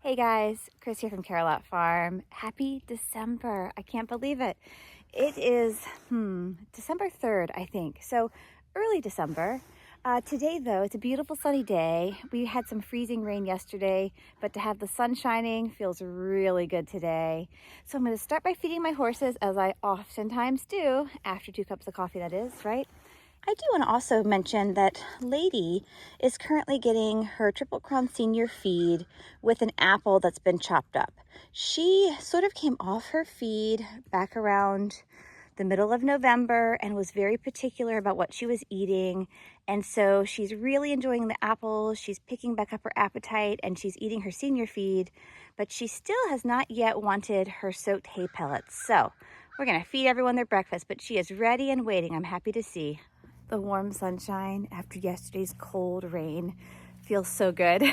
Hey guys, Chris here from Carolot Farm. Happy December. I can't believe it. It is December 3rd, I think. So early December. Today though, it's a beautiful sunny day. We had some freezing rain yesterday, but to have the sun shining feels really good today. So I'm going to start by feeding my horses, as I oftentimes do, after 2 cups of coffee, that is, right? I do want to also mention that Lady is currently getting her Triple Crown Senior feed with an apple that's been chopped up. She sort of came off her feed back around the middle of November and was very particular about what she was eating. And so she's really enjoying the apples. She's picking back up her appetite and she's eating her senior feed, but she still has not yet wanted her soaked hay pellets. So we're going to feed everyone their breakfast, but she is ready and waiting. I'm happy to see. The warm sunshine after yesterday's cold rain feels so good.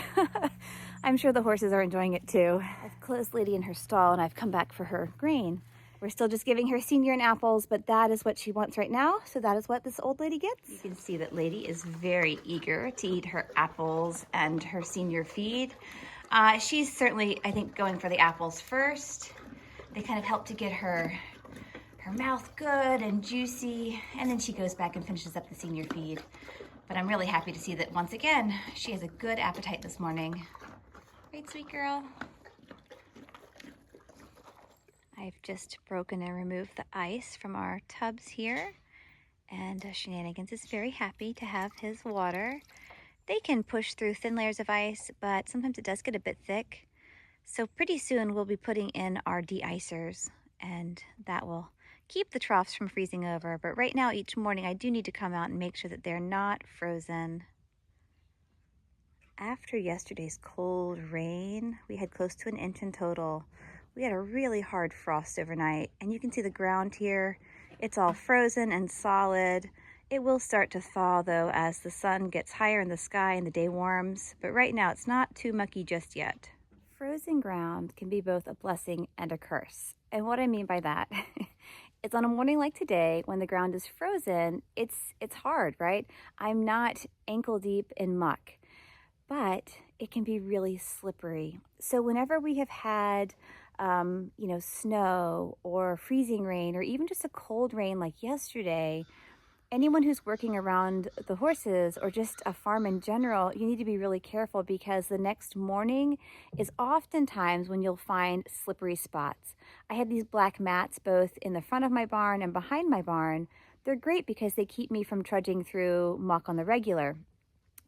I'm sure the horses are enjoying it too. I've closed Lady in her stall and I've come back for her grain. We're still just giving her senior and apples, but that is what she wants right now. So that is what this old lady gets. You can see that Lady is very eager to eat her apples and her senior feed. She's certainly, I think, going for the apples first. They kind of help to get her mouth good and juicy, and then she goes back and finishes up the senior feed. But I'm really happy to see that once again she has a good appetite this morning. Right, sweet girl? I've just broken and removed the ice from our tubs here, and Shenanigans is very happy to have his water. They can push through thin layers of ice, but sometimes it does get a bit thick. So pretty soon we'll be putting in our de-icers, and that will keep the troughs from freezing over. But right now, each morning, I do need to come out and make sure that they're not frozen. After yesterday's cold rain, we had close to an inch in total. We had a really hard frost overnight, and you can see the ground here. It's all frozen and solid. It will start to thaw though as the sun gets higher in the sky and the day warms, but right now it's not too mucky just yet. Frozen ground can be both a blessing and a curse. And what I mean by that, it's on a morning like today when the ground is frozen, it's hard, right? I'm not ankle deep in muck, but it can be really slippery. So whenever we have had snow or freezing rain or even just a cold rain like yesterday, anyone who's working around the horses or just a farm in general, you need to be really careful, because the next morning is oftentimes when you'll find slippery spots. I have these black mats both in the front of my barn and behind my barn. They're great because they keep me from trudging through muck on the regular,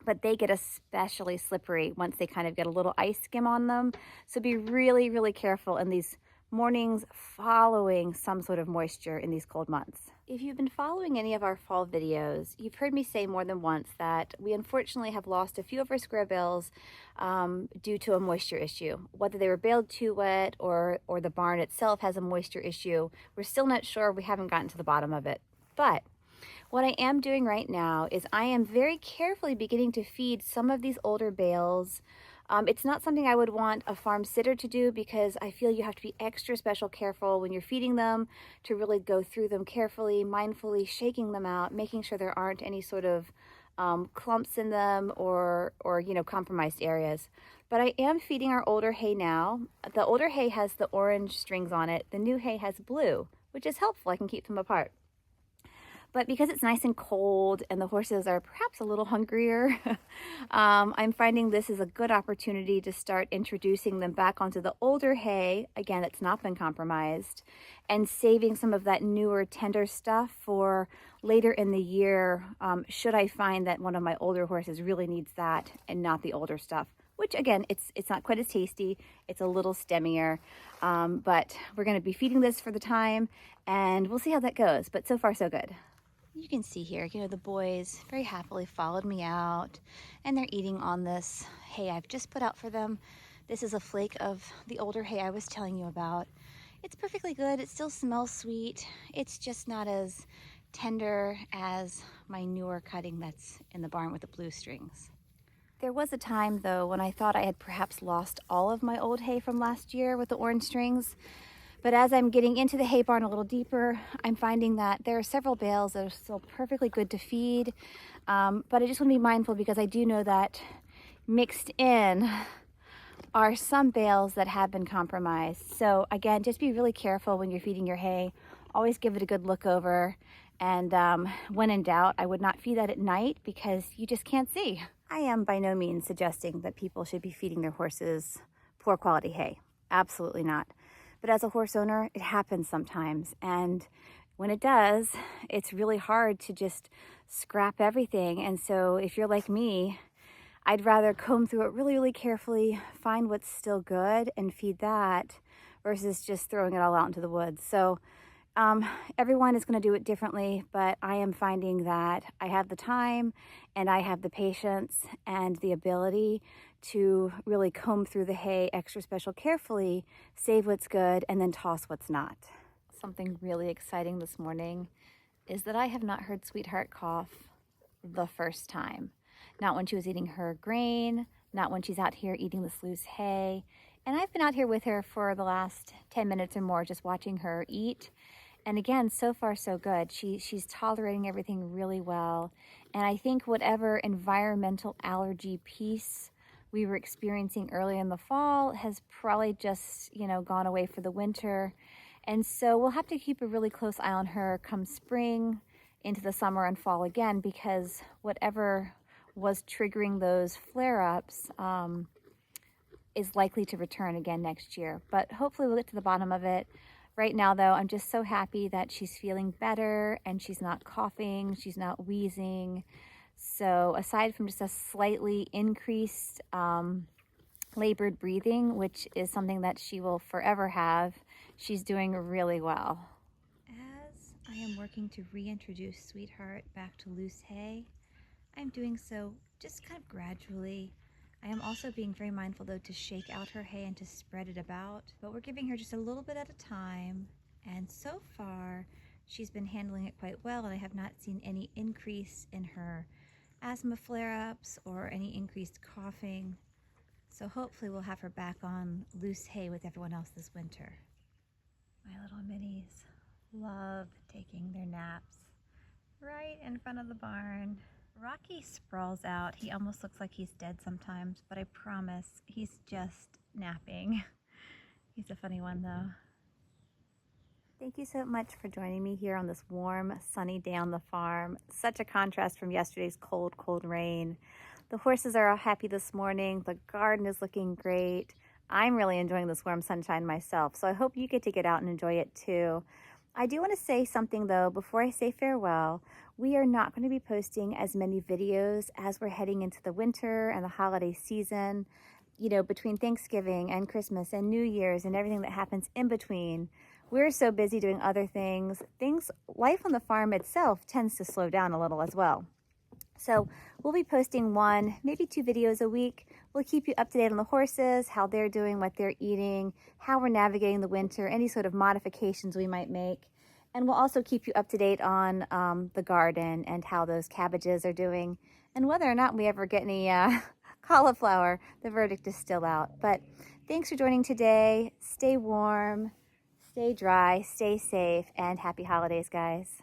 but they get especially slippery once they kind of get a little ice skim on them. So be really, really careful in these mornings following some sort of moisture in these cold months. If you've been following any of our fall videos, you've heard me say more than once that we unfortunately have lost a few of our square bales due to a moisture issue. Whether they were baled too wet or the barn itself has a moisture issue, we're still not sure. We haven't gotten to the bottom of it. But what I am doing right now is I am very carefully beginning to feed some of these older bales. It's not something I would want a farm sitter to do, because I feel you have to be extra special careful when you're feeding them, to really go through them carefully, mindfully, shaking them out, making sure there aren't any sort of clumps in them or compromised areas. But I am feeding our older hay now. The older hay has the orange strings on it. The new hay has blue, which is helpful. I can keep them apart. But because it's nice and cold and the horses are perhaps a little hungrier, I'm finding this is a good opportunity to start introducing them back onto the older hay, again, that's not been compromised, and saving some of that newer, tender stuff for later in the year, should I find that one of my older horses really needs that and not the older stuff. Which again, it's not quite as tasty. It's a little stemmier, but we're going to be feeding this for the time, and we'll see how that goes. But so far, so good. You can see here, the boys very happily followed me out, and they're eating on this hay I've just put out for them. This is a flake of the older hay I was telling you about. It's perfectly good. It still smells sweet. It's just not as tender as my newer cutting that's in the barn with the blue strings. There was a time, though, when I thought I had perhaps lost all of my old hay from last year with the orange strings. But as I'm getting into the hay barn a little deeper, I'm finding that there are several bales that are still perfectly good to feed. But I just want to be mindful, because I do know that mixed in are some bales that have been compromised. So again, just be really careful when you're feeding your hay. Always give it a good look over. And when in doubt, I would not feed that at night because you just can't see. I am by no means suggesting that people should be feeding their horses poor quality hay. Absolutely not. But as a horse owner, it happens sometimes. And when it does, it's really hard to just scrap everything. And so if you're like me, I'd rather comb through it really, really carefully, find what's still good and feed that versus just throwing it all out into the woods. So everyone is going to do it differently, but I am finding that I have the time and I have the patience and the ability to really comb through the hay extra special carefully, save what's good, and then toss what's not. Something really exciting this morning is that I have not heard Sweetheart cough the first time. Not when she was eating her grain, not when she's out here eating this loose hay. And I've been out here with her for the last 10 minutes or more just watching her eat. And again, so far so good. She's tolerating everything really well. And I think whatever environmental allergy piece we were experiencing early in the fall has probably just, gone away for the winter. And so we'll have to keep a really close eye on her come spring, into the summer and fall again, because whatever was triggering those flare-ups is likely to return again next year. But hopefully we'll get to the bottom of it. Right now, though, I'm just so happy that she's feeling better and she's not coughing, she's not wheezing. So aside from just a slightly increased labored breathing, which is something that she will forever have, she's doing really well. As I am working to reintroduce Sweetheart back to loose hay, I'm doing so just kind of gradually. I am also being very mindful, though, to shake out her hay and to spread it about, but we're giving her just a little bit at a time, and so far she's been handling it quite well, and I have not seen any increase in her asthma flare-ups or any increased coughing, so hopefully we'll have her back on loose hay with everyone else this winter. My little minis love taking their naps right in front of the barn. Rocky sprawls out. He almost looks like he's dead sometimes, but I promise he's just napping. He's a funny one, though. Thank you so much for joining me here on this warm, sunny day on the farm. Such a contrast from yesterday's cold, cold rain. The horses are all happy this morning. The garden is looking great. I'm really enjoying this warm sunshine myself, so I hope you get to get out and enjoy it too. I do want to say something, though, before I say farewell. We are not going to be posting as many videos as we're heading into the winter and the holiday season. Between Thanksgiving and Christmas and New Year's and everything that happens in between, we're so busy doing other things. Life on the farm itself tends to slow down a little as well. So we'll be posting 1, maybe 2 videos a week. We'll keep you up to date on the horses, how they're doing, what they're eating, how we're navigating the winter, any sort of modifications we might make. And we'll also keep you up to date on the garden and how those cabbages are doing and whether or not we ever get any cauliflower. The verdict is still out. But thanks for joining today. Stay warm, stay dry, stay safe, and happy holidays, guys.